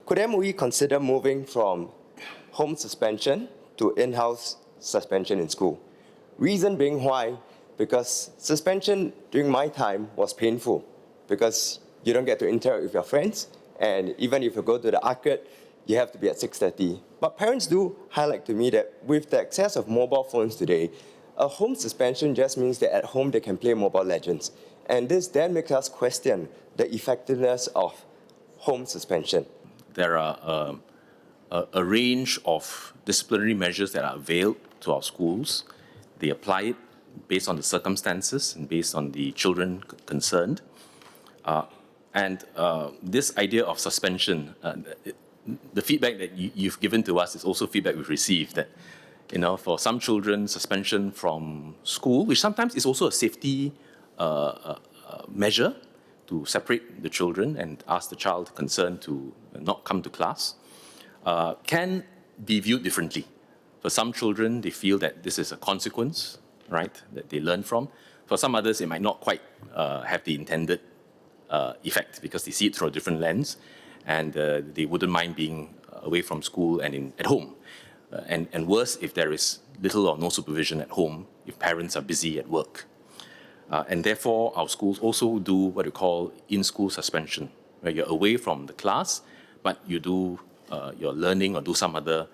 Could MOE consider moving from home suspension to in-house suspension in school? Reason being why, because suspension during my time was painful because you don't get to interact with your friends, and even if you go to the arcade, you have to be at 6:30. But parents do highlight to me that with the access of mobile phones today, a home suspension just means that at home they can play Mobile Legends. And this then makes us question the effectiveness of home suspension. There are a range of disciplinary measures that are availed to our schools. They apply it based on the circumstances and based on the children concerned. This idea of suspension, the feedback that you've given to us is also feedback we've received that, for some children, suspension from school, which sometimes is also a safety measure to separate the children and ask the child concerned to not come to class, can be viewed differently. For some children, they feel that this is a consequence, right, that they learn from. For some others, it might not quite have the intended effect because they see it through a different lens, and they wouldn't mind being away from school and at home. And worse, if there is little or no supervision at home, if parents are busy at work. And therefore, our schools also do what we call in-school suspension, where you're away from the class, but you do your learning or do some other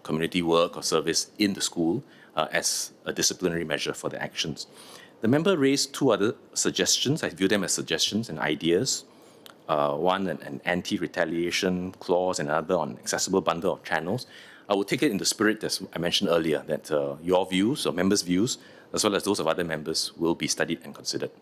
community work or service in the school as a disciplinary measure for the actions. The member raised two other suggestions. I view them as suggestions and ideas. One, an anti-retaliation clause, and another on accessible bundle of channels. I will take it in the spirit, as I mentioned earlier, that your views or members' views, as well as those of other members, will be studied and considered.